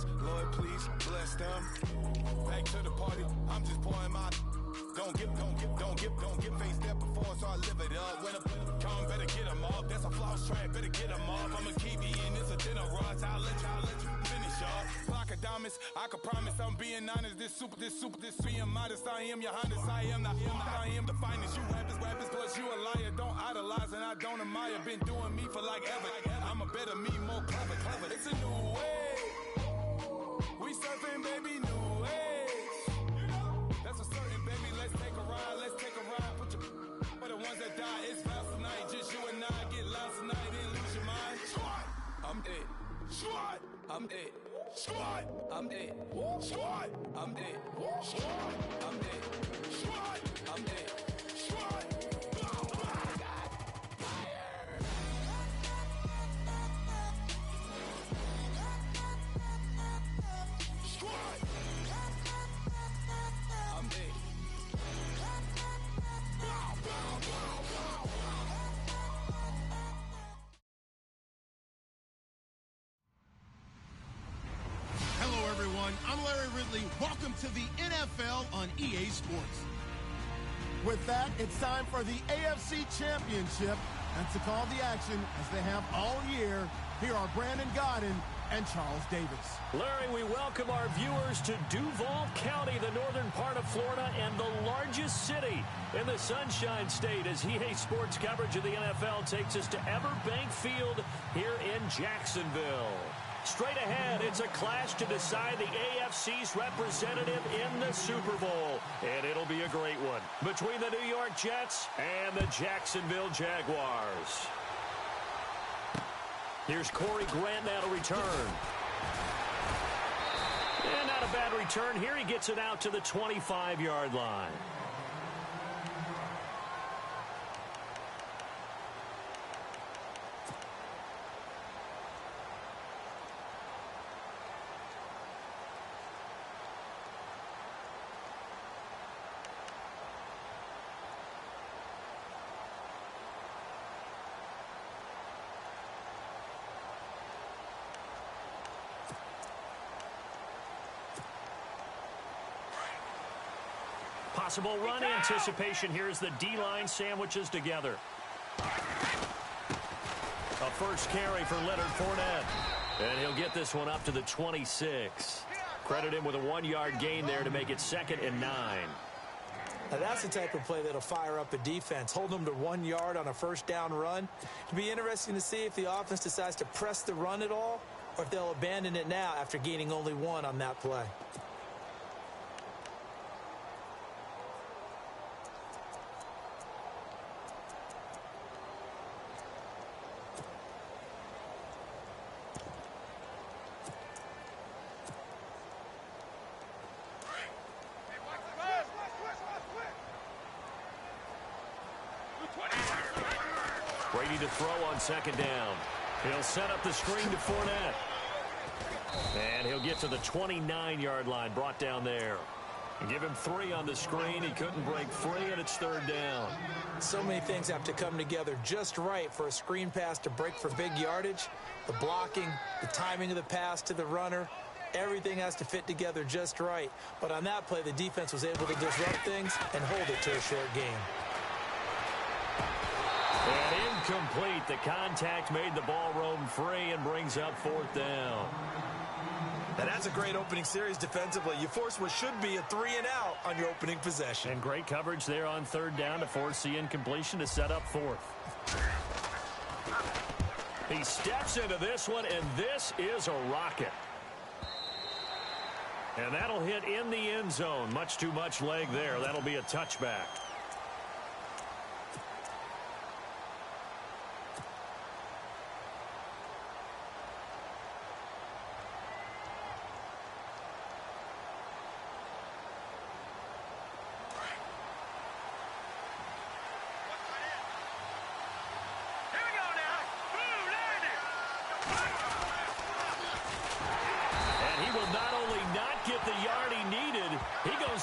friends. Lord, please bless them. Back to the party, I'm just pouring my. Don't get faced up before, so I live it up. When a come, better get them up. That's a floss track, better get them up. I'ma keep eating, it's a dinner rush. I'll let you finish up. Block of diamonds, I can promise I'm being honest. This being modest. I am your highness, I am the finest. You rappers, plus you a liar. Don't idolize and I don't admire. Been doing me for like ever. I'm a better me, more clever. It's a new way. We surfing, baby, new age. That's a certain, baby. Let's take a ride. Put your for the ones that die. It's fast tonight. Just you and I get lost tonight and lose your mind. Squad, I'm it. Squad, I'm it. Squad, I'm it. Squad, I'm it. Squad, I'm it. Squad, I'm it. Squad. I'm Larry Ridley. Welcome to the NFL on EA Sports. With that, it's time for the AFC Championship. And to call the action, as they have all year, here are Brandon Godden and Charles Davis. Larry, we welcome our viewers to Duval County, the northern part of Florida, and the largest city in the Sunshine State, as EA Sports coverage of the NFL takes us to Everbank Field here in Jacksonville. Straight ahead, it's a clash to decide the AFC's representative in the Super Bowl. And it'll be a great one between the New York Jets and the Jacksonville Jaguars. Here's Corey Grant now to return. And not a bad return here. He gets it out to the 25-yard line. Possible run anticipation here as the D-line sandwiches together. A first carry for Leonard Fournette. And he'll get this one up to the 26. Credit him with a 1-yard gain there to make it 2nd and 9. Now that's the type of play that'll fire up a defense. Hold them to 1 yard on a first down run. It'll be interesting to see if the offense decides to press the run at all, or if they'll abandon it now after gaining only 1 on that play. Brady to throw on 2nd down. He'll set up the screen to Fournette. And he'll get to the 29-yard line, brought down there. Give him 3 on the screen. He couldn't break free, and it's 3rd down. So many things have to come together just right for a screen pass to break for big yardage. The blocking, the timing of the pass to the runner, everything has to fit together just right. But on that play, the defense was able to disrupt things and hold it to a short game. And incomplete. The contact made the ball roam free and brings up 4th down. Now that's a great opening series defensively. You force what should be a 3-and-out on your opening possession. And great coverage there on 3rd down to force the incompletion to set up 4th. He steps into this one, and this is a rocket. And that'll hit in the end zone. Much too much leg there. That'll be a touchback.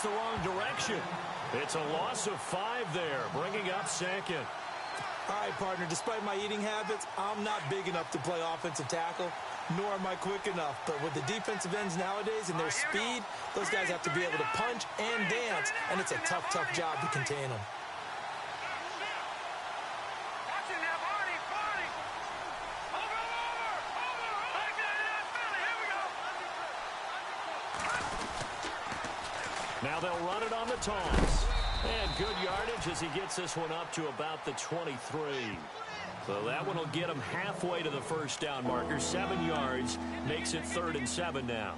The wrong direction. It's a loss of 5 there, bringing up 2nd. All right, partner, despite my eating habits, I'm not big enough to play offensive tackle. nor am I quick enough. But with the defensive ends nowadays and their speed, those guys have to be able to punch and dance, and it's a tough, tough job to contain them. Now they'll run it on the toss. And good yardage as he gets this one up to about the 23. So that one will get him halfway to the first down marker. 7 yards makes it 3rd and 7 now.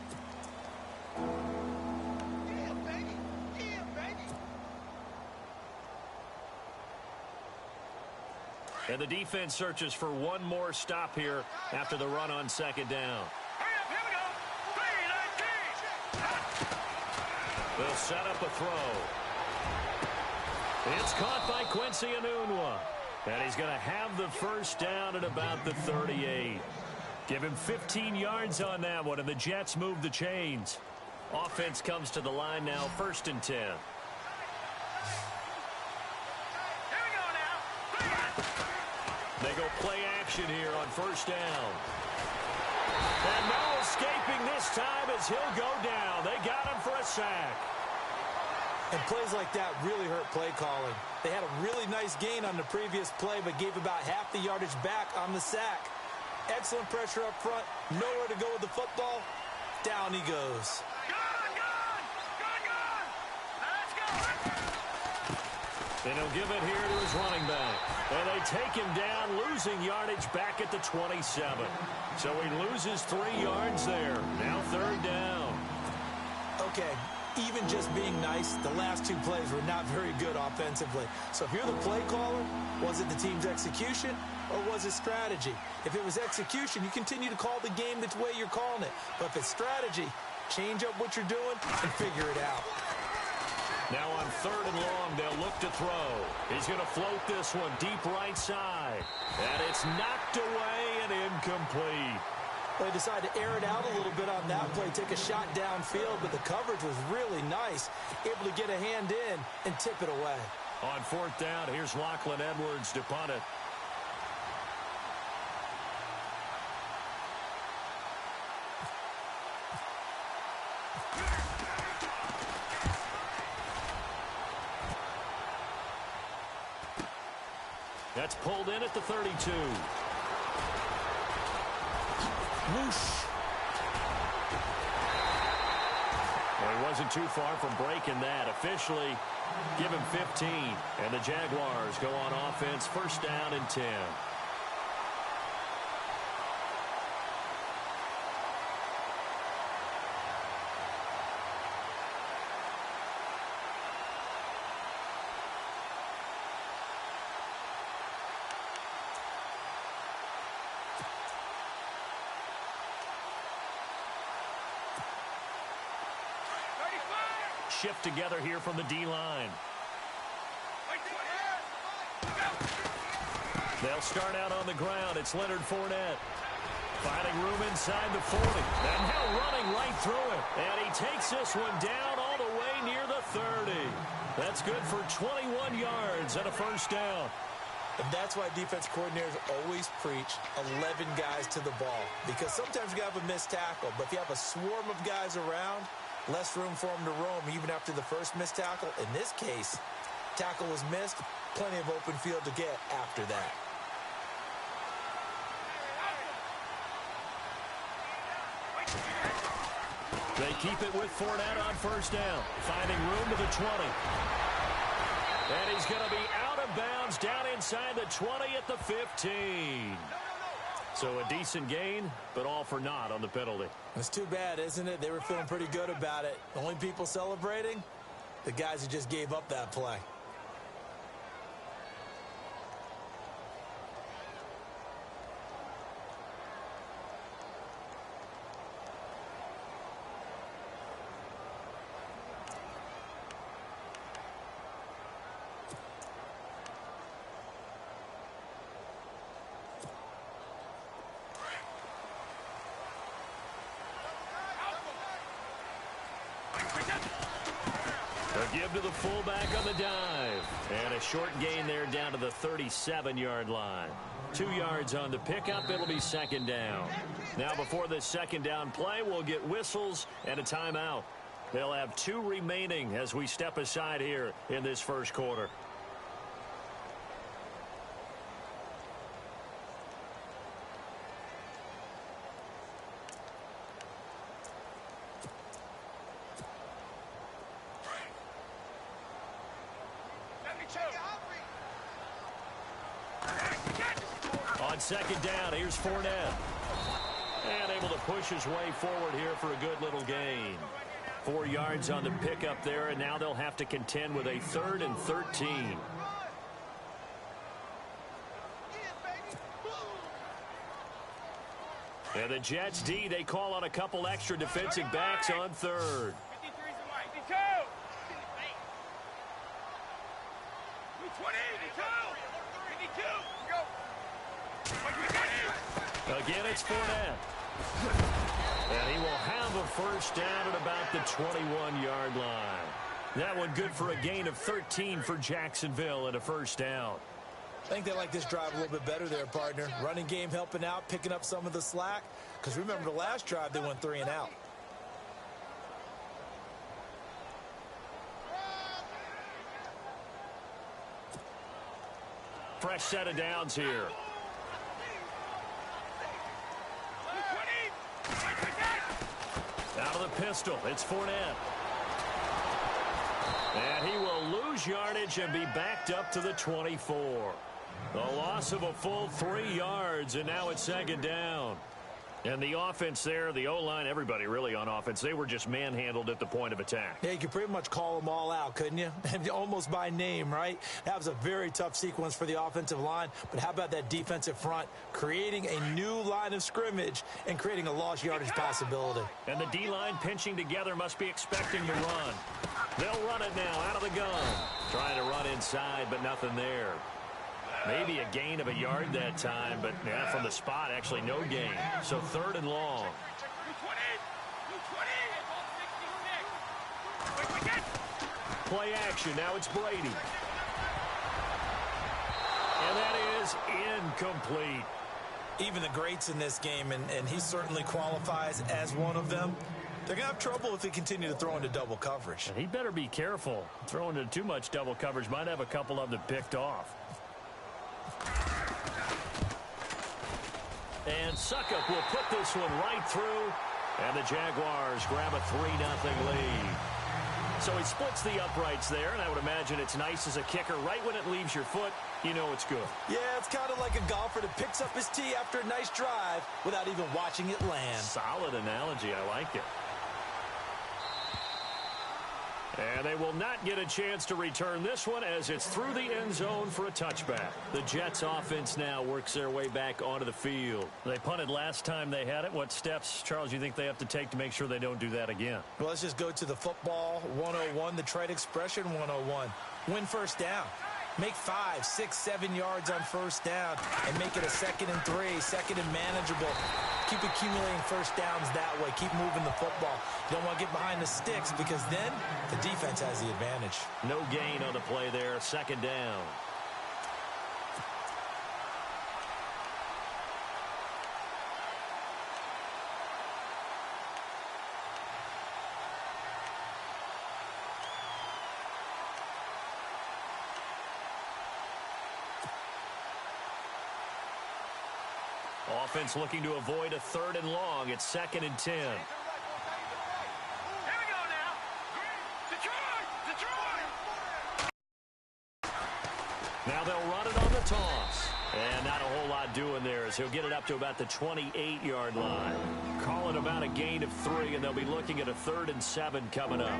And the defense searches for one more stop here after the run on 2nd down. They'll set up a throw. It's caught by Quincy Enunwa. And he's going to have the first down at about the 38. Give him 15 yards on that one, and the Jets move the chains. Offense comes to the line now, 1st and 10. They go play action here on 1st down. And no escaping this time as he'll go down. They got him for a sack. And plays like that really hurt play calling. They had a really nice gain on the previous play, but gave about half the yardage back on the sack. Excellent pressure up front. Nowhere to go with the football. Down he goes. And he'll give it here to his running back. And they take him down, losing yardage back at the 27. So he loses 3 yards there. Now 3rd down. Okay, even just being nice, the last 2 plays were not very good offensively. So if you're the play caller, was it the team's execution or was it strategy? If it was execution, you continue to call the game the way you're calling it. But if it's strategy, change up what you're doing and figure it out. Now on 3rd and long, they'll look to throw. He's going to float this one deep right side. And it's knocked away and incomplete. They decided to air it out a little bit on that play, take a shot downfield, but the coverage was really nice. Able to get a hand in and tip it away. On 4th down, here's Lachlan Edwards to punt it. That's pulled in at the 32. Whoosh. Well, he wasn't too far from breaking that. Officially, give him 15. And the Jaguars go on offense, 1st down and 10. Shift together here from the D-line. They'll start out on the ground. It's Leonard Fournette. Finding room inside the 40. And now running right through it. And he takes this one down all the way near the 30. That's good for 21 yards and a 1st down. And that's why defense coordinators always preach 11 guys to the ball. Because sometimes you have a missed tackle. But if you have a swarm of guys around, less room for him to roam even after the first missed tackle. In this case, tackle was missed. Plenty of open field to get after that. They keep it with Fournette on 1st down. Finding room to the 20. And he's going to be out of bounds down inside the 20 at the 15. So a decent gain, but all for naught on the penalty. It's too bad, isn't it? They were feeling pretty good about it. The only people celebrating, the guys who just gave up that play. A give to the fullback on the dive. And a short gain there down to the 37-yard line. 2 yards on the pickup. It'll be second down. Now, before this second down play, we'll get whistles and a timeout. They'll have 2 remaining as we step aside here in this first quarter. On second down, here's Fournette. And able to push his way forward here for a good little gain. 4 yards on the pickup there, and now they'll have to contend with a 3rd and 13. And the Jets D, they call on a couple extra defensive backs on 3rd. Again, it's Fournette. And he will have a first down at about the 21-yard line. That one good for a gain of 13 for Jacksonville and a first down. I think they like this drive a little bit better there, partner. Running game helping out, picking up some of the slack. Because remember the last drive, they went 3 and out. Fresh set of downs here. Out of the pistol, it's Fournette. And he will lose yardage and be backed up to the 24. The loss of a full 3 yards, and now it's second down. And the offense there, the O-line, everybody really on offense, they were just manhandled at the point of attack. Yeah, you could pretty much call them all out, couldn't you? Almost by name, right? That was a very tough sequence for the offensive line. But how about that defensive front creating a new line of scrimmage and creating a lost yardage possibility? And the D-line pinching together must be expecting to run. They'll run it now out of the gun. Trying to run inside, but nothing there. Maybe a gain of a yard that time, but yeah, from the spot, actually no gain. So 3rd and long. Play action. Now it's Brady. And that is incomplete. Even the greats in this game, and he certainly qualifies as one of them, they're going to have trouble if they continue to throw into double coverage. And he better be careful. Throwing into too much double coverage might have a couple of them picked off. And Suckup will put this one right through. And the Jaguars grab a 3-0 lead. So he splits the uprights there, and I would imagine it's nice as a kicker. Right when it leaves your foot, you know it's good. Yeah, it's kind of like a golfer that picks up his tee after a nice drive without even watching it land. Solid analogy. I like it. And they will not get a chance to return this one as it's through the end zone for a touchback. The Jets offense now works their way back onto the field. They punted last time they had it. What steps, Charles, you think they have to take to make sure they don't do that again? Well, let's just go to the football 101, the trade expression 101. Win first down. Make 5, 6, 7 yards on first down and make it a 2nd and 3, 2nd and manageable. Keep accumulating first downs that way. Keep moving the football. You don't want to get behind the sticks because then the defense has the advantage. No gain on the play there. 2nd down. Offense looking to avoid a 3rd and long. It's 2nd and 10. Now they'll run it on the toss. And not a whole lot doing there as he'll get it up to about the 28-yard line. Call it about a gain of 3, and they'll be looking at a 3rd and 7 coming up.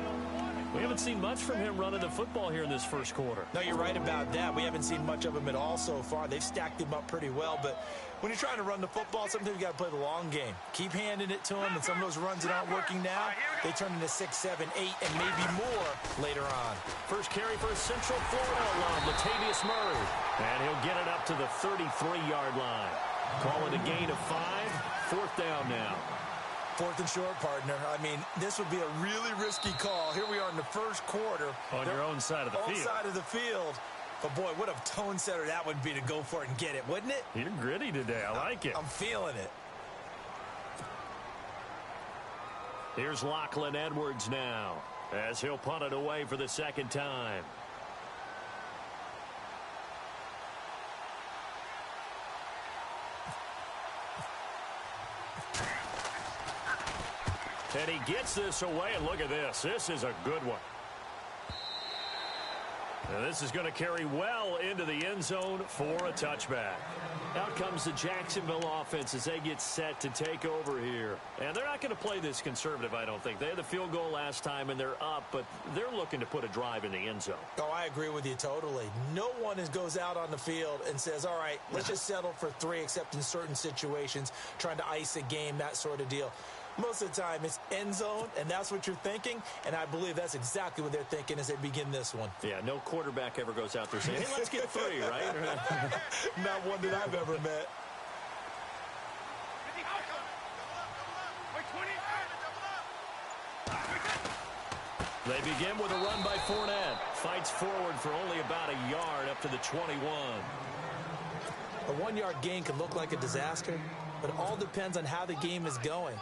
We haven't seen much from him running the football here in this first quarter. No, you're right about that. We haven't seen much of him at all so far. They've stacked him up pretty well, but when you're trying to run the football, sometimes you got to play the long game. Keep handing it to him, and some of those runs that aren't working now, they turn into 6, 7, 8, and maybe more later on. First carry for Central Florida alum, Latavius Murray. And he'll get it up to the 33-yard line. Call it a gain of 5, 4th down now. 4th and short, partner. I mean, this would be a really risky call. Here we are in the first quarter. On your own side of the field. Side of the field. But, boy, what a tone setter that would be to go for it and get it, wouldn't it? You're gritty today. I like it. I'm feeling it. Here's Lachlan Edwards now as he'll punt it away for the second time. And he gets this away, and look at this. This is a good one. Now this is going to carry well into the end zone for a touchback. Out comes the Jacksonville offense as they get set to take over here. And they're not going to play this conservative, I don't think. They had the field goal last time, and they're up, but they're looking to put a drive in the end zone. Oh, I agree with you totally. No one goes out on the field and says, all right, let's just settle for 3, except in certain situations, trying to ice a game, that sort of deal. Most of the time, it's end zone, and that's what you're thinking, and I believe that's exactly what they're thinking as they begin this one. Yeah, no quarterback ever goes out there saying, hey, let's get 3, right? Not one that I've ever met. They begin with a run by Fournette. Fights forward for only about a yard up to the 21. A 1-yard gain can look like a disaster, but it all depends on how the game is going.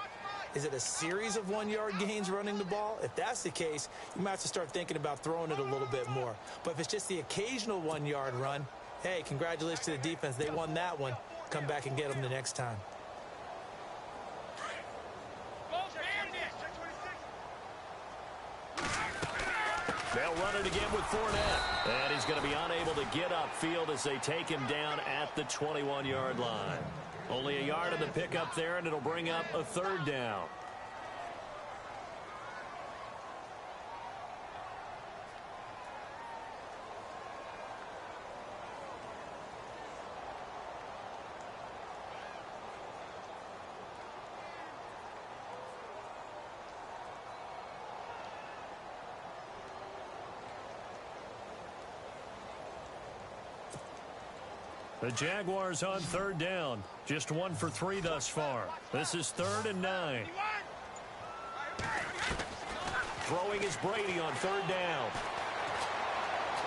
Is it a series of 1-yard gains running the ball? If that's the case, you might have to start thinking about throwing it a little bit more. But if it's just the occasional 1-yard run, hey, congratulations to the defense. They won that one. Come back and get them the next time. They'll run it again with Fournette. And he's going to be unable to get upfield as they take him down at the 21-yard line. Only a yard of the pickup there, and it'll bring up a 3rd down. The Jaguars on 3rd down. Just 1 for 3 thus far. This is 3rd and 9. Throwing is Brady on 3rd down.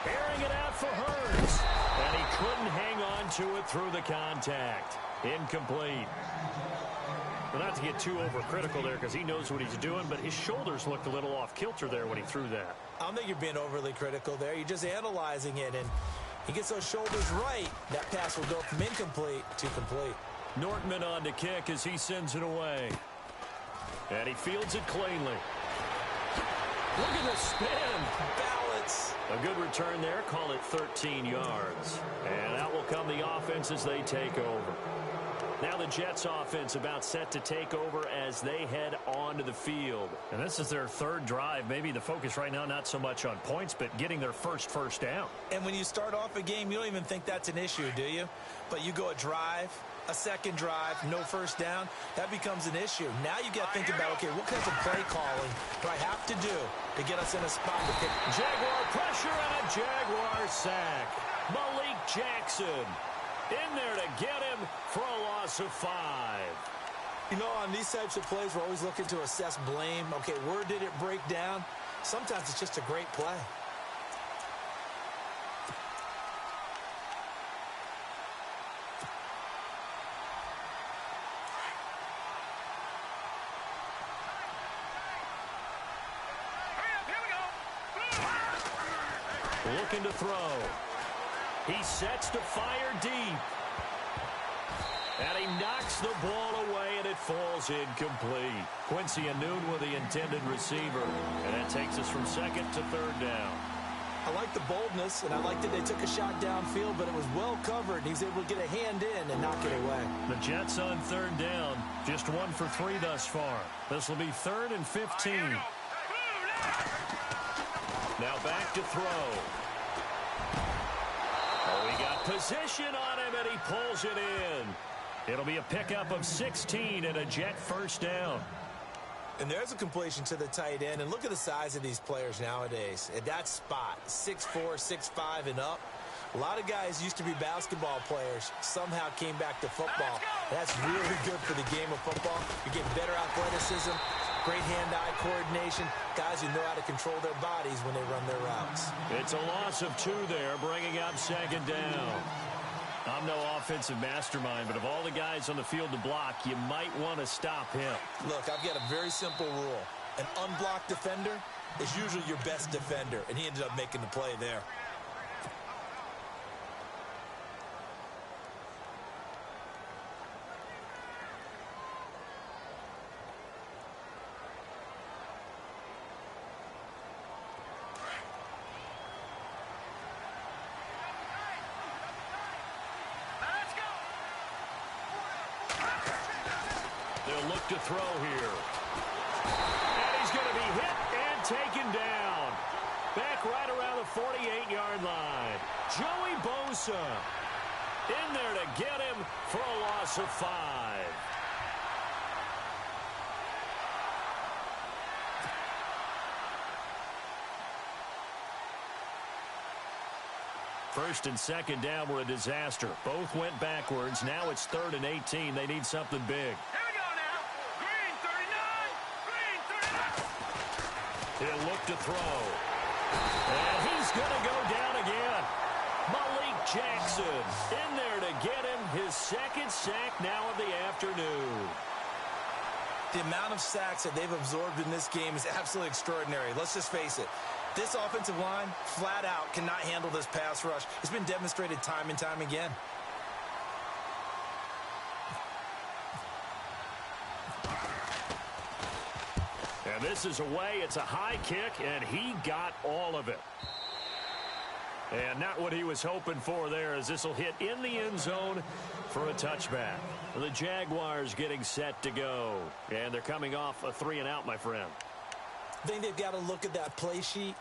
Airing it out for Hurns. And he couldn't hang on to it through the contact. Incomplete. Well, not to get too overcritical there because he knows what he's doing, but his shoulders looked a little off kilter there when he threw that. I don't think you're being overly critical there. You're just analyzing it, and he gets those shoulders right. That pass will go from incomplete to complete. Nortman on to kick as he sends it away. And he fields it cleanly. Look at the spin. Balance. A good return there. Call it 13 yards. And out will come the offense as they take over. Now the Jets offense about set to take over as they head onto the field. And this is their 3rd drive. Maybe the focus right now not so much on points, but getting their first down. And when you start off a game, you don't even think that's an issue, do you? But you go a drive, a second drive, no first down, that becomes an issue. Now you got to think about, okay, what kinds of play calling do I have to do to get us in a spot to pick? Jaguar pressure and a Jaguar sack. Malik Jackson in there to get him for a loss of 5. You know, on these types of plays, we're always looking to assess blame. Okay, where did it break down? Sometimes it's just a great play. Looking to throw. He sets to fire deep. And he knocks the ball away, and it falls incomplete. Quincy Anoon with the intended receiver. And that takes us from 2nd to 3rd down. I like the boldness, and I like that they took a shot downfield, but it was well covered. He was able to get a hand in and knock it away. The Jets on 3rd down. Just 1 for 3 thus far. This will be 3rd and 15. Now back to throw. Oh, he got position on him, and he pulls it in. It'll be a pickup of 16 and a Jet first down. And there's a completion to the tight end. And look at the size of these players nowadays. At that spot, 6'4", 6'5", and up. A lot of guys used to be basketball players, somehow came back to football. That's really good for the game of football. You're getting better athleticism, Great hand-eye coordination. Guys who know how to control their bodies when they run their routes. It's a loss of 2 there, bringing up second down. I'm no offensive mastermind, but of all the guys on the field to block, you might want to stop him. Look, I've got a very simple rule. An unblocked defender is usually your best defender, and he ended up making the play there. They'll look to throw here. And he's going to be hit and taken down. Back right around the 48-yard line. Joey Bosa in there to get him for a loss of 5. First and second down were a disaster. Both went backwards. Now it's 3rd and 18. They need something big. He'll look to throw. And he's going to go down again. Malik Jackson in there to get him his 2nd sack now of the afternoon. The amount of sacks that they've absorbed in this game is absolutely extraordinary. Let's just face it. This offensive line, flat out, cannot handle this pass rush. It's been demonstrated time and time again. And this is away. It's a high kick, and he got all of it. And not what he was hoping for there, as this will hit in the end zone for a touchback. The Jaguars getting set to go. And they're coming off a 3-and-out, my friend. I think they've got to look at that play sheet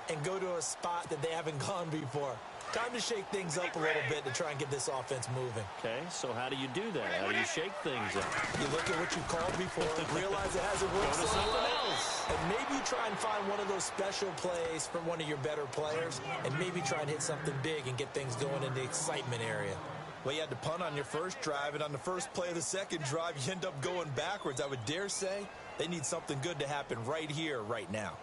and go to a spot that they haven't gone before. Time to shake things up a little bit to try and get this offense moving. Okay, so how do you do that? How do you shake things up? You look at what you called before, realize it hasn't worked Go to so something well, else. and maybe you try and find one of those special plays from one of your better players, and maybe try and hit something big and get things going in the excitement area. Well, you had to punt on your first drive, and on the first play of the second drive, you end up going backwards. I would dare say they need something good to happen right here, right now.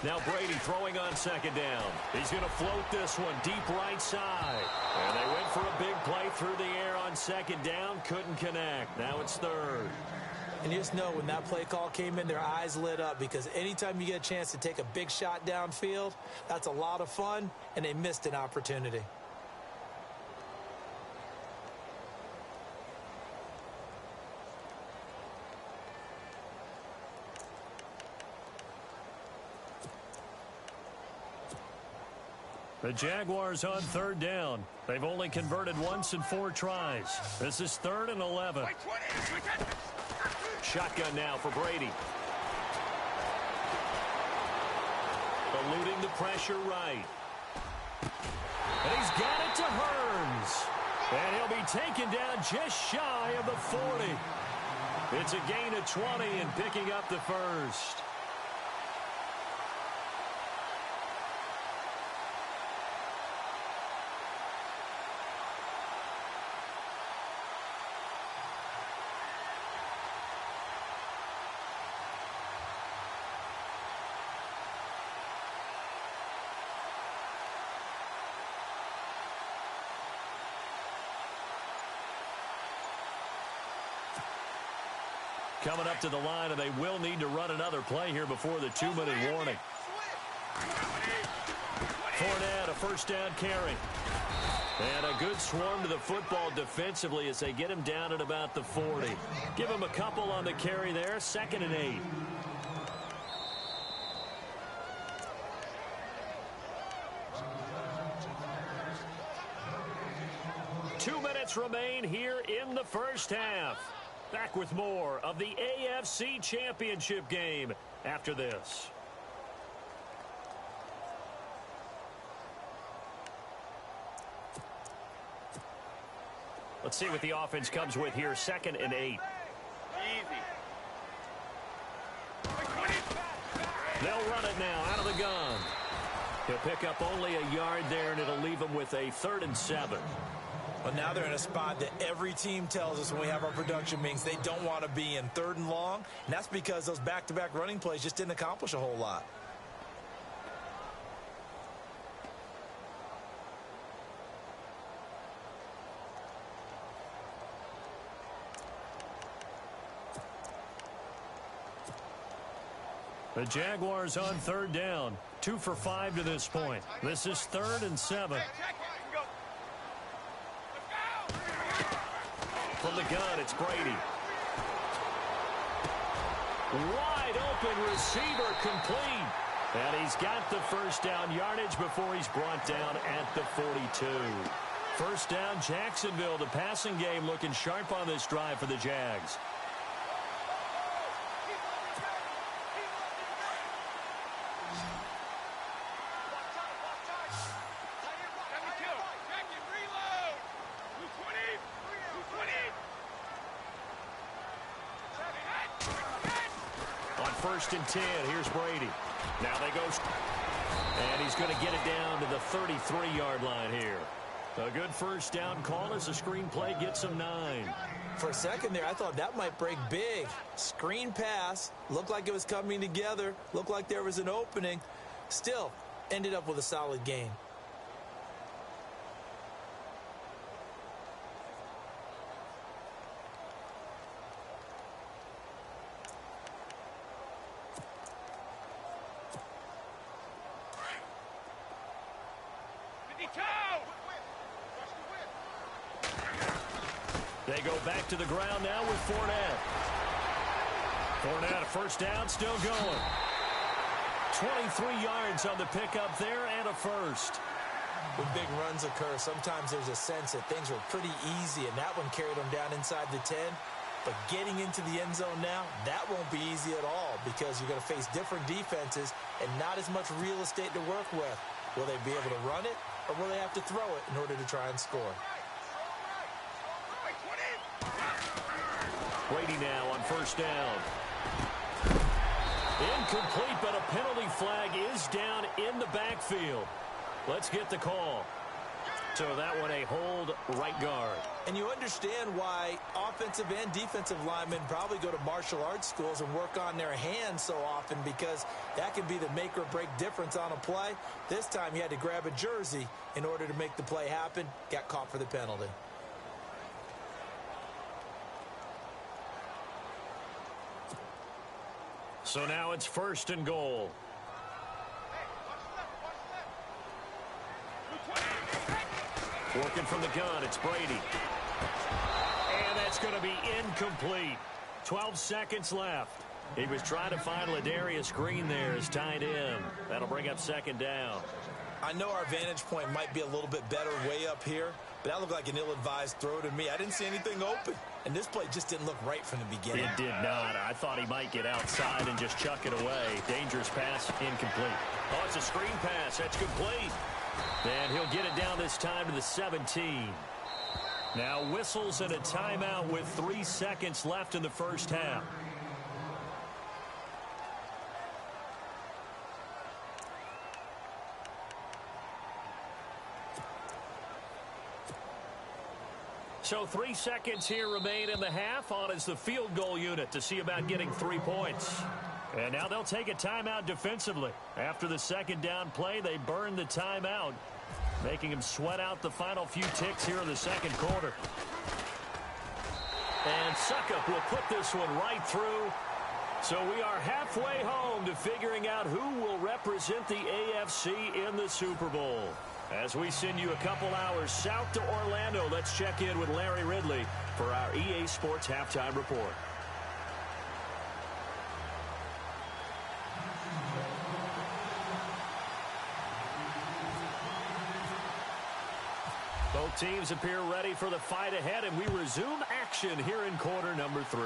Now Brady throwing on second down. He's going to float this one deep right side. And they went for a big play through the air on second down. Couldn't connect. Now it's 3rd. And you just know when that play call came in, their eyes lit up, because anytime you get a chance to take a big shot downfield, that's a lot of fun, and they missed an opportunity. The Jaguars on 3rd down. They've only converted once in 4 tries. This is 3rd and 11. Shotgun now for Brady. Eluding the pressure right. And he's got it to Hearns. And he'll be taken down just shy of the 40. It's a gain of 20 and picking up the first. Coming up to the line, and they will need to run another play here before the 2-minute warning. Fournette, a first down carry. And a good swarm to the football defensively as they get him down at about the 40. Give him a couple on the carry there, 2nd and 8. Two minutes remain here in the first half. Back with more of the AFC Championship game after this. Let's see what the offense comes with here. 2nd and 8. Easy. They'll run it now out of the gun. He'll pick up only a yard there, and it'll leave him with a 3rd and 7. Well, now they're in a spot that every team tells us when we have our production meetings they don't want to be in, 3rd and long. And that's because those back-to-back running plays just didn't accomplish a whole lot. The Jaguars on 3rd down. 2 for 5 to this point. This is 3rd and 7. From the gun, it's Brady. Wide open receiver, complete. And he's got the 1st down yardage before he's brought down at the 42. 1st down, Jacksonville. The passing game looking sharp on this drive for the Jags. On 1st and 10, here's Brady. Now they go, and he's going to get it down to the 33-yard line here. A good 1st down call as the screen play gets him 9. For a second there, I thought that might break big. Screen pass, looked like it was coming together, looked like there was an opening. Still, ended up with a solid gain. They go back to the ground now with Fournette. Fournette, a 1st down, still going. 23 yards on the pickup there and a 1st. When big runs occur, sometimes there's a sense that things were pretty easy, and that one carried them down inside the 10. But getting into the end zone now, that won't be easy at all because you're going to face different defenses and not as much real estate to work with. Will they be able to run it, or will they have to throw it in order to try and score? Brady now on 1st down. Incomplete, but a penalty flag is down in the backfield. Let's get the call. So that one a hold, right guard. And you understand why offensive and defensive linemen probably go to martial arts schools and work on their hands so often, because that can be the make or break difference on a play. This time he had to grab a jersey in order to make the play happen. Got caught for the penalty. So now it's 1st and goal. Working from the gun, it's Brady. And that's going to be incomplete. 12 seconds left. He was trying to find Ladarius Green there as tight end. That'll bring up 2nd down. I know our vantage point might be a little bit better way up here, but that looked like an ill-advised throw to me. I didn't see anything open, and this play just didn't look right from the beginning. It did not. I thought he might get outside and just chuck it away. Dangerous pass, incomplete. Oh, it's a screen pass. That's complete. And he'll get it down this time to the 17. Now whistles and a timeout with 3 seconds left in the 1st half. So 3 seconds here remain in the half. On is the field goal unit to see about getting 3 points. And now they'll take a timeout defensively. After the 2nd down play, they burn the timeout, making him sweat out the final few ticks here in the 2nd quarter. And Suckup will put this one right through. So we are halfway home to figuring out who will represent the AFC in the Super Bowl. As we send you a couple hours south to Orlando, let's check in with Larry Ridley for our EA Sports Halftime Report. Both teams appear ready for the fight ahead, and we resume action here in quarter number 3.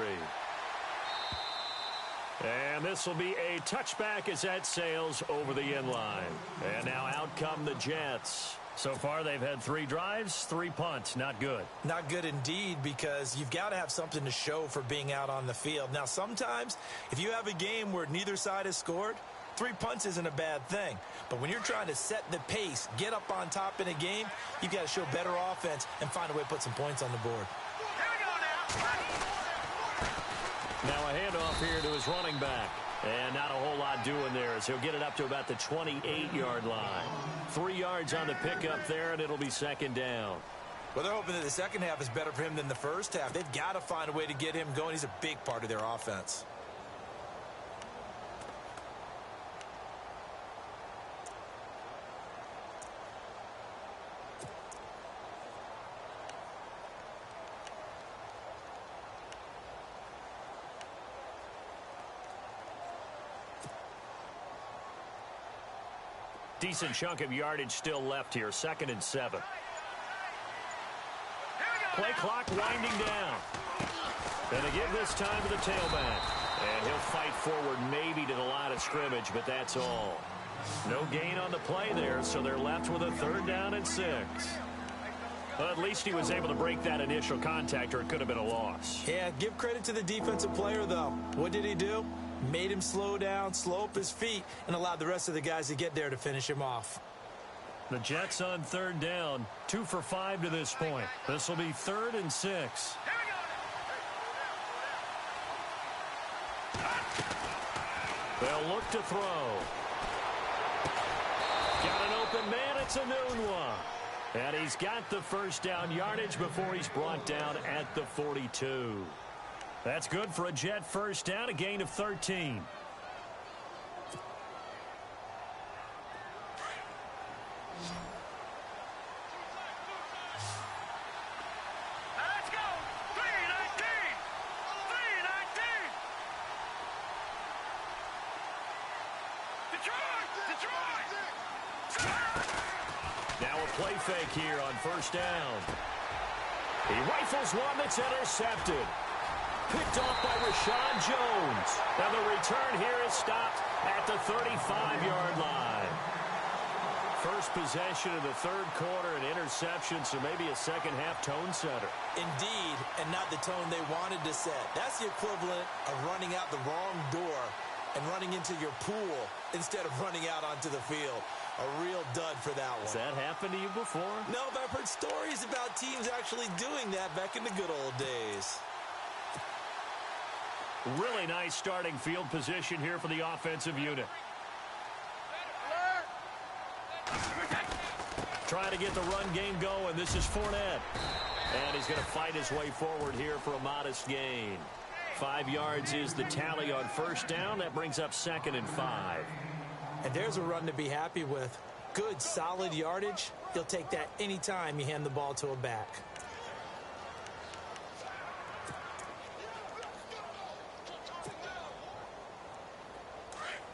And this will be a touchback as that sails over the end line. And now out come the Jets. So far, they've had 3 drives, 3 punts. Not good. Not good indeed, because you've got to have something to show for being out on the field. Now, sometimes, if you have a game where neither side has scored, 3 punts isn't a bad thing. But when you're trying to set the pace, get up on top in a game, you've got to show better offense and find a way to put some points on the board. Now a handoff here to his running back. And not a whole lot doing there as he'll get it up to about the 28-yard line. 3 yards on the pickup there, and it'll be second down. Well, they're hoping that the second half is better for him than the first half. They've got to find a way to get him going. He's a big part of their offense. Decent chunk of yardage still left here. 2nd and 7. Play clock winding down. And they give this time to the tailback. And he'll fight forward maybe to the line of scrimmage, but that's all. No gain on the play there, so they're left with a 3rd down and 6. Well, at least he was able to break that initial contact, or it could have been a loss. Yeah, give credit to the defensive player, though. What did he do? Made him slow down, slow up his feet, and allowed the rest of the guys to get there to finish him off. The Jets on 3rd down, 2 for 5 to this point. This will be 3rd and 6. They'll look to throw. Got an open man, it's a Nunwa. And he's got the 1st down yardage before he's brought down at the 42. That's good for a Jet 1st down, a gain of 13. Let's go! 319! 319! Detroit! Now a play fake here on 1st down. He rifles one that's intercepted. Picked off by Rashad Jones. And the return here is stopped at the 35-yard line. First possession of the 3rd quarter, an interception, so maybe a second-half tone setter. Indeed, and not the tone they wanted to set. That's the equivalent of running out the wrong door and running into your pool instead of running out onto the field. A real dud for that one. Has that happened to you before? No, but I've heard stories about teams actually doing that back in the good old days. Really nice starting field position here for the offensive unit. Trying to get the run game going. This is Fournette. And he's going to fight his way forward here for a modest gain. 5 yards is the tally on 1st down. That brings up 2nd and 5. And there's a run to be happy with. Good, solid yardage. You'll take that anytime you hand the ball to a back.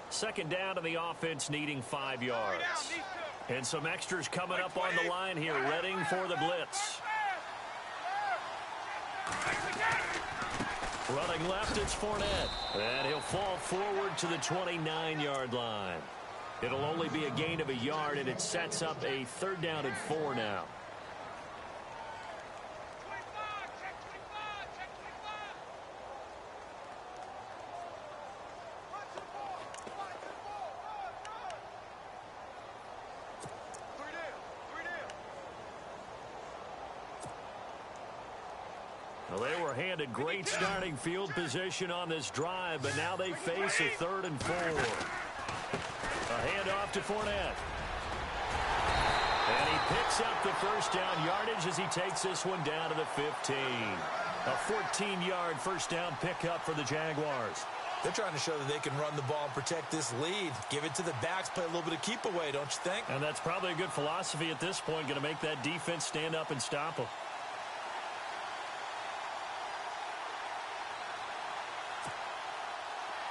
Second down to the offense, needing 5 yards. And some extras coming up on the line here, readying for the blitz. Running left, it's Fournette. And he'll fall forward to the 29-yard line. It'll only be a gain of a yard, and it sets up a 3rd down and 4 now. Well, they were handed great starting field position on this drive, but now they face a 3rd and 4. A handoff to Fournette. And he picks up the 1st down yardage as he takes this one down to the 15. A 14-yard 1st down pickup for the Jaguars. They're trying to show that they can run the ball and protect this lead. Give it to the backs, play a little bit of keep away, don't you think? And that's probably a good philosophy at this point, going to make that defense stand up and stop them.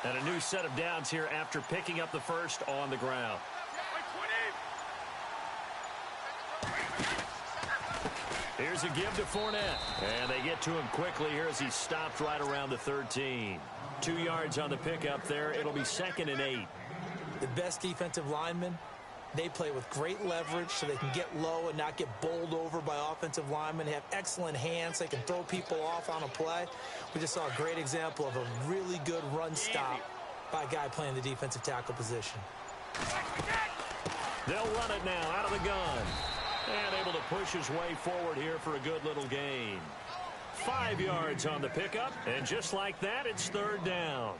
And a new set of downs here after picking up the 1st on the ground. Here's a give to Fournette. And they get to him quickly here as he stopped right around the 13. 2 yards on the pickup there. It'll be 2nd and 8. The best defensive lineman They play with great leverage so they can get low and not get bowled over by offensive linemen. They have excellent hands. They can throw people off on a play. We just saw a great example of a really good run stop by a guy playing the defensive tackle position. They'll run it now out of the gun. And able to push his way forward here for a good little gain. 5 yards on the pickup, and just like that, it's third down.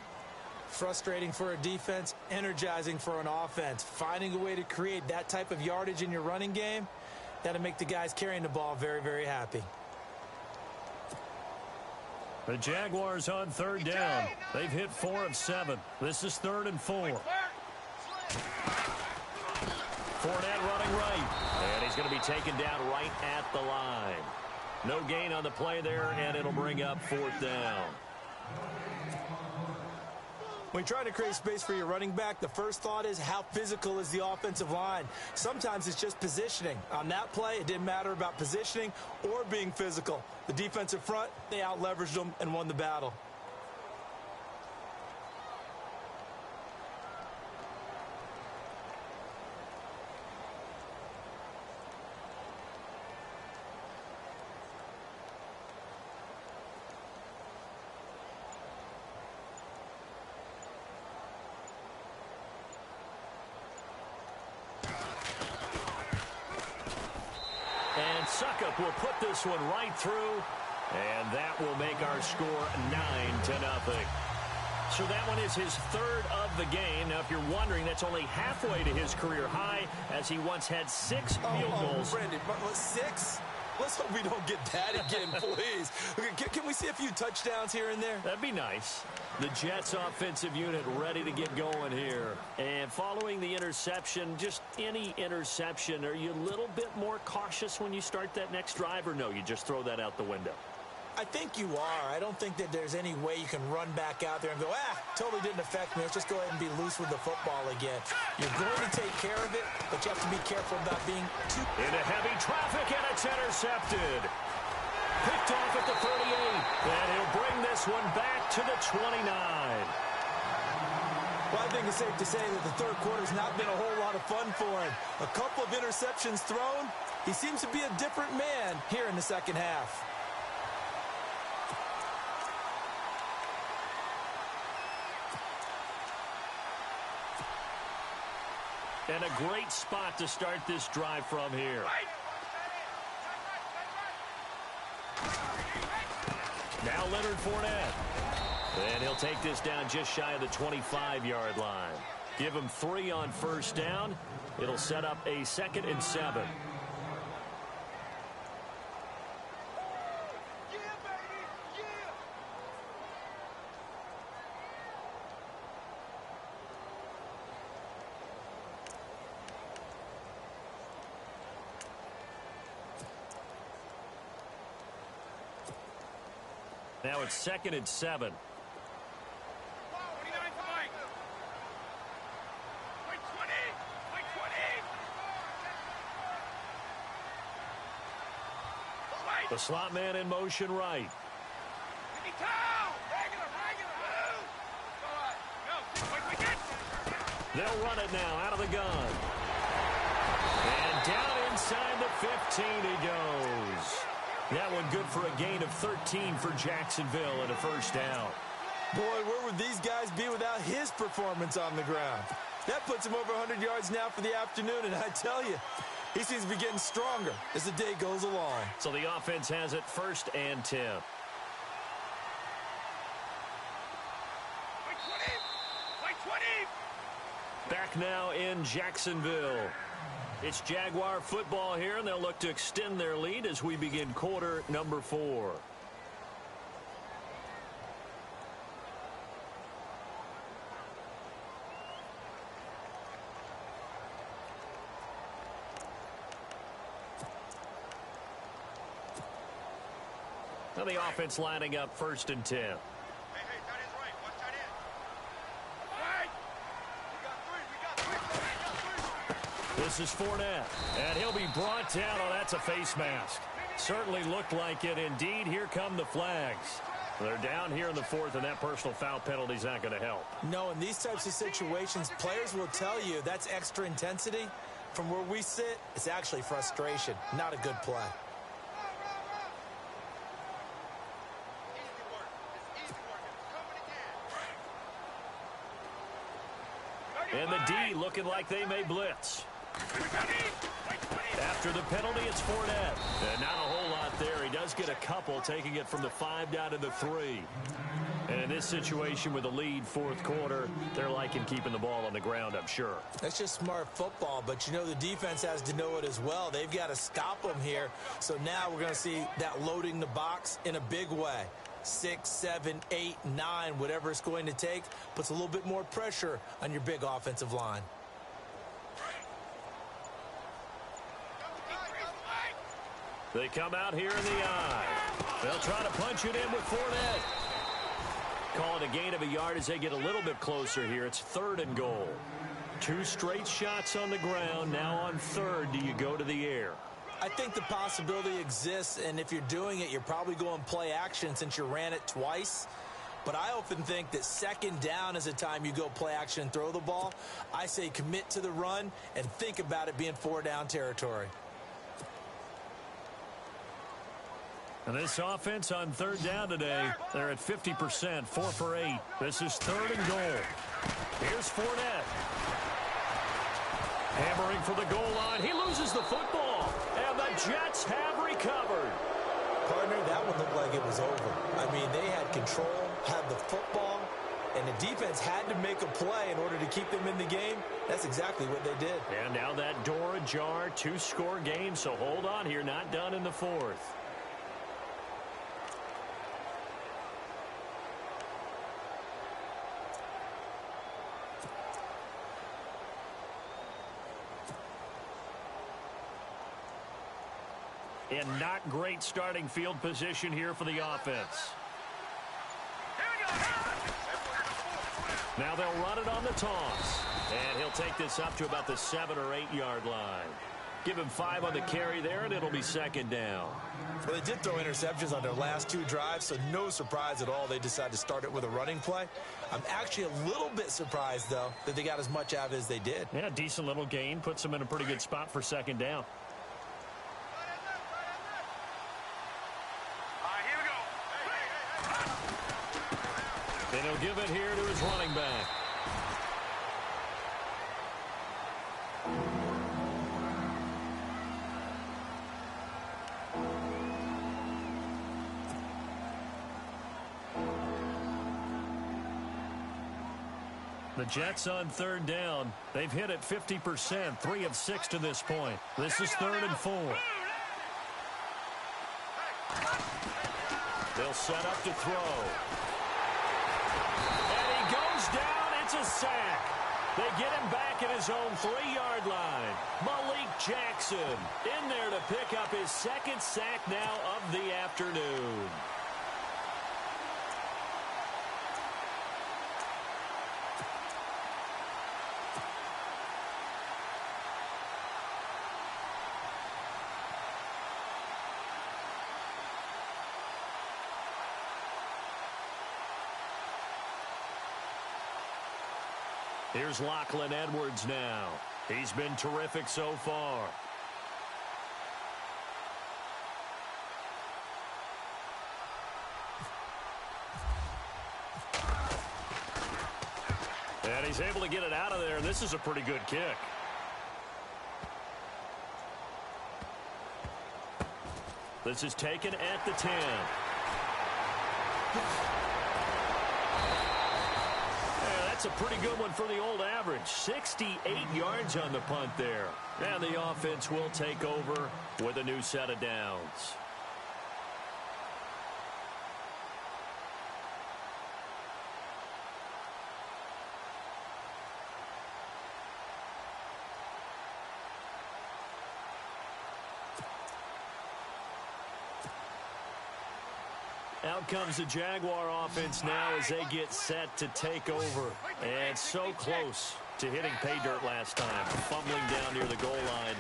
Frustrating for a defense, energizing for an offense. Finding a way to create that type of yardage in your running game, that'll make the guys carrying the ball very, very happy. The Jaguars on third down. They've hit 4 of 7. This is 3rd and 4. Fournette running right. And he's going to be taken down right at the line. No gain on the play there, and it'll bring up 4th down. When you're trying to create space for your running back, the first thought is how physical is the offensive line. Sometimes it's just positioning. On that play, it didn't matter about positioning or being physical. The defensive front, they out-leveraged them and won the battle. Suckup will put this one right through, and that will make our score 9-0. So that one is his 3rd of the game. Now, if you're wondering, that's only halfway to his career high, as he once had 6 field goals. Brandon, 6? Let's hope we don't get that again, please. Can we see a few touchdowns here and there? That'd be nice. The Jets offensive unit ready to get going here. And following the interception, just any interception, are you a little bit more cautious when you start that next drive, or no, you just throw that out the window? I think you are. I don't think that there's any way you can run back out there and go, totally didn't affect me. Let's just go ahead and be loose with the football again. You're going to take care of it, but you have to be careful about being too... Into heavy traffic, and it's intercepted. Picked off at the 38, and he'll bring this one back to the 29. Well, I think it's safe to say that the third quarter's not been a whole lot of fun for him. A couple of interceptions thrown. He seems to be a different man here in the second half. And a great spot to start this drive from here. Now Leonard Fournette. And he'll take this down just shy of the 25-yard line. Give him 3 on first down. It'll set up a 2nd and 7. Now it's 2nd and 7. The slot man in motion right. They'll run it now out of the gun. And down inside the 15 he goes. That one good for a gain of 13 for Jacksonville and a first down. Boy, where would these guys be without his performance on the ground? That puts him over 100 yards now for the afternoon, and I tell you, he seems to be getting stronger as the day goes along. So the offense has it 1st and 10. Back now in Jacksonville. It's Jaguar football here, and they'll look to extend their lead as we begin quarter number 4. Now the offense lining up 1st and 10. This is Fournette, and he'll be brought down. Oh, that's a face mask. Certainly looked like it. Indeed, here come the flags. They're down here in the 4th, and that personal foul penalty is not going to help. No, in these types of situations, players will tell you that's extra intensity. From where we sit, it's actually frustration, not a good play. And the D looking like they may blitz. After the penalty, it's Fournette. And not a whole lot there. He does get a couple, taking it from the 5 down to the 3. And in this situation with the lead fourth quarter, they're liking keeping the ball on the ground, I'm sure. That's just smart football, but you know the defense has to know it as well. They've got to stop them here. So now we're going to see that loading the box in a big way. 6, 7, 8, 9, whatever it's going to take, puts a little bit more pressure on your big offensive line. They come out here in the eye. They'll try to punch it in with Fournette. Call it a gain of a yard as they get a little bit closer here. It's 3rd and goal. 2 straight shots on the ground. Now on 3rd, do you go to the air? I think the possibility exists, and if you're doing it, you're probably going play action since you ran it twice. But I often think that 2nd down is a time you go play action and throw the ball. I say commit to the run and think about it being 4-down territory. And this offense on 3rd down today, they're at 50%, 4 for 8. This is 3rd and goal. Here's Fournette. Hammering for the goal line. He loses the football. And the Jets have recovered. Partner, that one looked like it was over. I mean, they had control, had the football, and the defense had to make a play in order to keep them in the game. That's exactly what they did. And now that door ajar, 2-score game, so hold on here, not done in the 4th. And not great starting field position here for the offense. Now they'll run it on the toss. And he'll take this up to about the 7 or 8 yard line. Give him 5 on the carry there, and it'll be 2nd down. Well, they did throw interceptions on their last 2 drives, so no surprise at all they decided to start it with a running play. I'm actually a little bit surprised, though, that they got as much out of it as they did. Yeah, decent little gain. Puts them in a pretty good spot for 2nd down. And he'll give it here to his running back. The Jets on 3rd down. They've hit it 50%, 3 of 6 to this point. This is 3rd and 4. They'll set up to throw. And he goes down. It's a sack. They get him back at his own 3-yard line. Malik Jackson in there to pick up his 2nd sack now of the afternoon. Here's Lachlan Edwards now. He's been terrific so far. And he's able to get it out of there. This is a pretty good kick. This is taken at the 10. That's a pretty good one for the old average. 68 yards on the punt there. And the offense will take over with a new set of downs. Out comes the Jaguar offense now as they get set to take over. And so close to hitting pay dirt last time. Fumbling down near the goal line.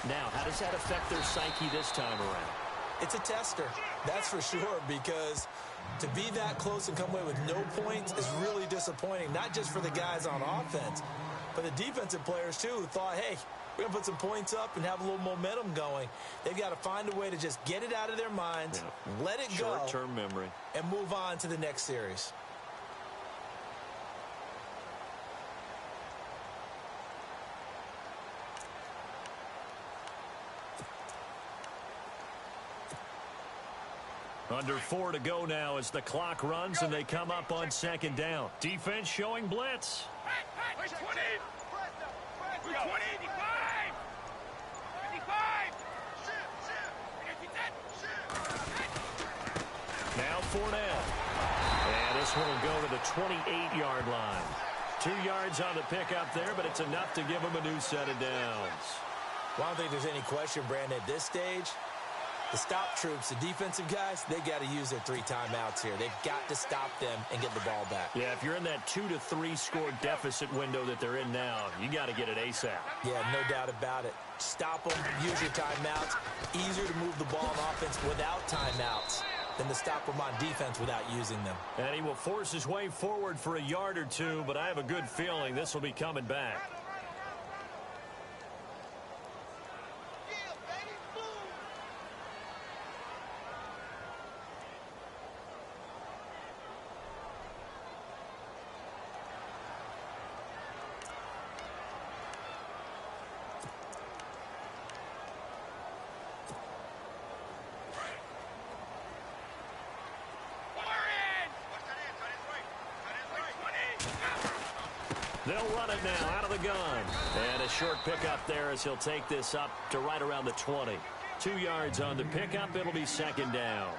Now, how does that affect their psyche this time around? It's a tester, that's for sure, because to be that close and come away with no points is really disappointing, not just for the guys on offense, But the defensive players, too, who thought, hey, we're going to put some points up and have a little momentum going. They've got to find a way to just get it out of their minds, let it go, short-term memory, and move on to the next series. Under 4 to go now as the clock runs and they come up on second down. Defense showing blitz. Where's 20? Where's 20? 55! 55! Now Fournette. And this one will go to the 28-yard line. 2 yards on the pickup there, but it's enough to give them a new set of downs. Well, I don't think there's any question, Brandon, at this stage. The stop troops, the defensive guys, they got to use their 3 timeouts here. They've got to stop them and get the ball back. Yeah, if you're in that 2 to 3 score deficit window that they're in now, you got to get it ASAP. Yeah, no doubt about it. Stop them, use your timeouts. Easier to move the ball on offense without timeouts than to stop them on defense without using them. And he will force his way forward for a yard or 2, but I have a good feeling this will be coming back. They'll run it now out of the gun. And a short pickup there as he'll take this up to right around the 20. 2 yards on the pickup. It'll be second down.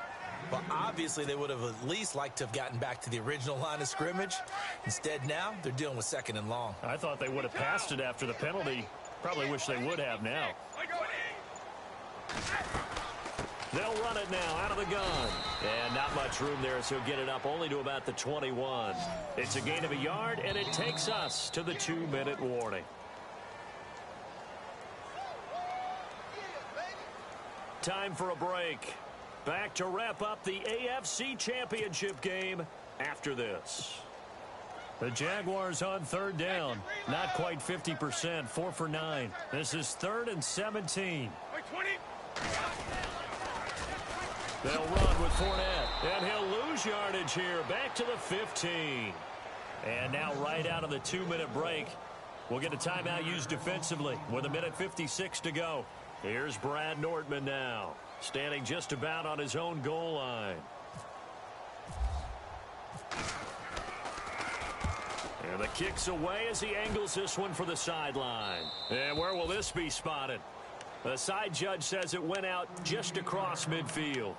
Well, obviously, they would have at least liked to have gotten back to the original line of scrimmage. Instead, now, they're dealing with second and long. I thought they would have passed it after the penalty. Probably wish they would have now. They'll run it now out of the gun. And not much room there, so he'll get it up only to about the 21. It's a gain of a yard, and it takes us to the 2-minute warning. Time for a break. Back to wrap up the AFC Championship game after this. The Jaguars on third down. Not quite 50%, 4 for 9. This is 3rd and 17. They'll run with Fournette, and he'll lose yardage here, back to the 15. And now right out of the 2-minute break, we'll get a timeout used defensively with 1:56 to go. Here's Brad Nortman now, standing just about on his own goal line. And the kick's away as he angles this one for the sideline. And where will this be spotted? The side judge says it went out just across midfield.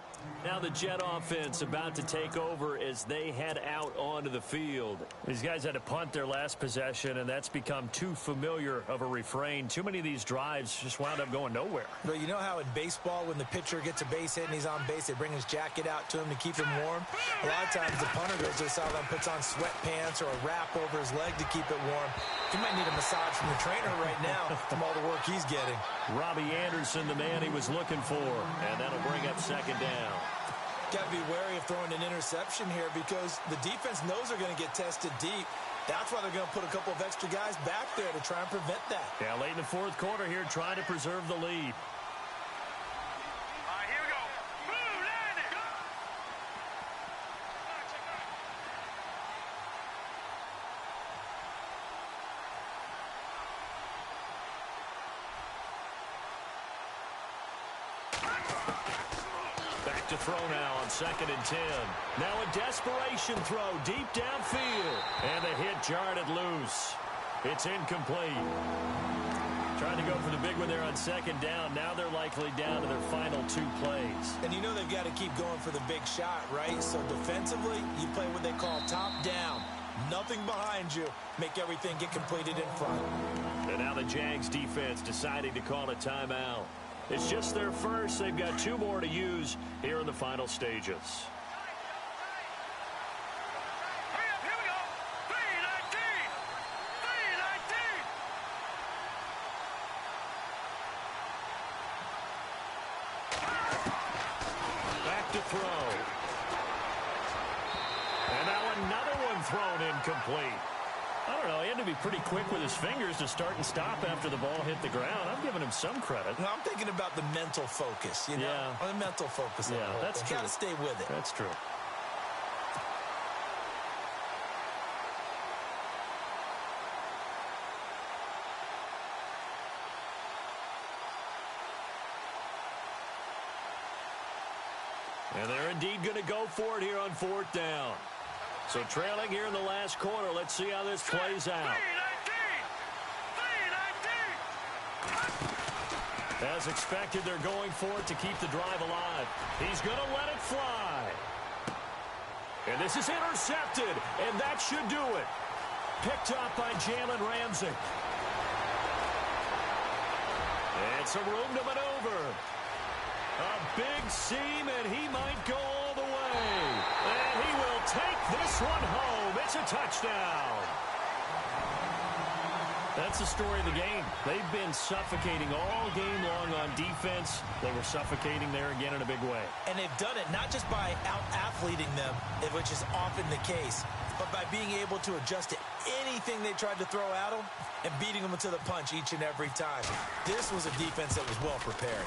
Now the Jet offense about to take over as they head out onto the field. These guys had to punt their last possession, and that's become too familiar of a refrain. Too many of these drives just wound up going nowhere. But you know how in baseball, when the pitcher gets a base hit and he's on base, they bring his jacket out to him to keep him warm? A lot of times the punter goes to the sideline, puts on sweatpants or a wrap over his leg to keep it warm. He might need a massage from the trainer right now from all the work he's getting. Robbie Anderson, the man he was looking for, and that'll bring up second down. Got to be wary of throwing an interception here because the defense knows they're going to get tested deep. That's why they're going to put a couple of extra guys back there to try and prevent that. Yeah, late in the fourth quarter here, trying to preserve the lead. Here we go. Blue line it. Back to throw now on 2nd and 10. Now a desperation throw deep downfield. And the hit jarred it loose. It's incomplete. Trying to go for the big one there on 2nd down. Now they're likely down to their final 2 plays. And you know they've got to keep going for the big shot, right? So defensively, you play what they call top down. Nothing behind you. Make everything get completed in front. And now the Jags defense deciding to call a timeout. It's just their first. They've got 2 more to use here in the final stages. Hurry up, here we go. 3:19. 3:19. Back to throw. And now another one thrown incomplete. I don't know. He had to be pretty quick with his fingers to start and stop after the ball hit the ground. I'm giving him some credit. No, I'm thinking about the mental focus, you know? Yeah. The mental focus. Yeah, that's true. Got to stay with it. That's true. And they're indeed going to go for it here on 4th down. So trailing here in the last quarter. Let's see how this plays out. As expected, they're going for it to keep the drive alive. He's going to let it fly. And this is intercepted, and that should do it. Picked up by Jalen Ramsey. And some room to maneuver. A big seam, and he might go all the way. And he will take this one home. It's a touchdown. That's the story of the game. They've been suffocating all game long on defense. They were suffocating there again in a big way. And they've done it not just by out-athleting them, which is often the case, but by being able to adjust to anything they tried to throw at them and beating them to the punch each and every time. This was a defense that was well prepared.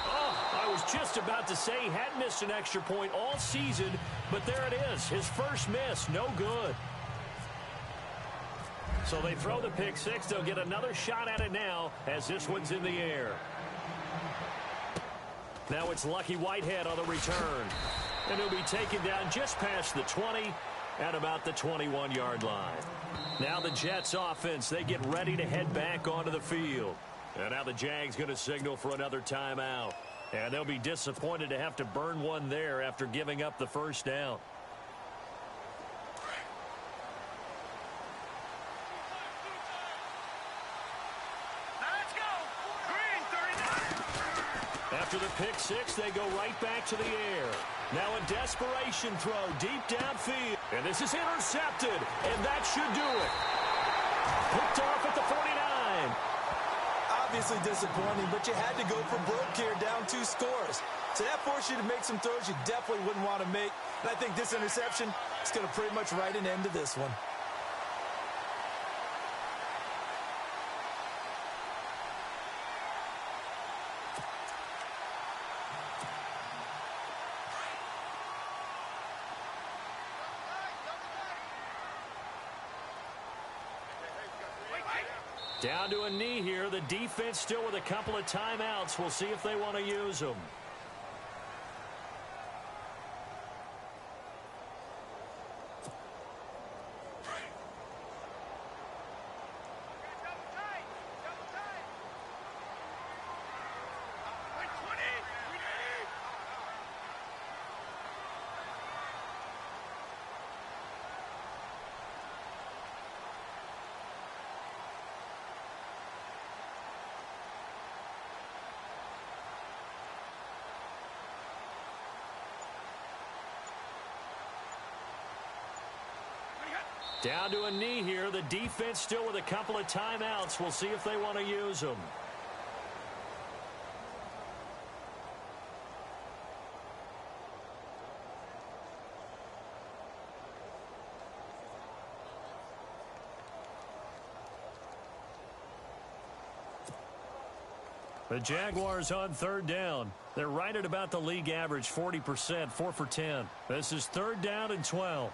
I was just about to say he hadn't missed an extra point all season, but there it is. His first miss, no good. So they throw the pick six. They'll get another shot at it now as this one's in the air. Now it's Lucky Whitehead on the return. And he'll be taken down just past the 20 at about the 21-yard line. Now the Jets offense, they get ready to head back onto the field. And now the Jags going to signal for another timeout. And they'll be disappointed to have to burn one there after giving up the first down. Let's go. Green 39. After the pick six, they go right back to the air. Now a desperation throw deep downfield. And this is intercepted. And that should do it. Picked off at the 49. Obviously disappointing, but you had to go for broke here, down 2 scores. So that forced you to make some throws you definitely wouldn't want to make. And I think this interception is going to pretty much write an end to this one. Down to a knee here. The defense still with a couple of timeouts. We'll see if they want to use them. Down to a knee here. The defense still with a couple of timeouts. We'll see if they want to use them. The Jaguars on 3rd down. They're right at about the league average, 40%, 4 for 10. This is 3rd down and 12.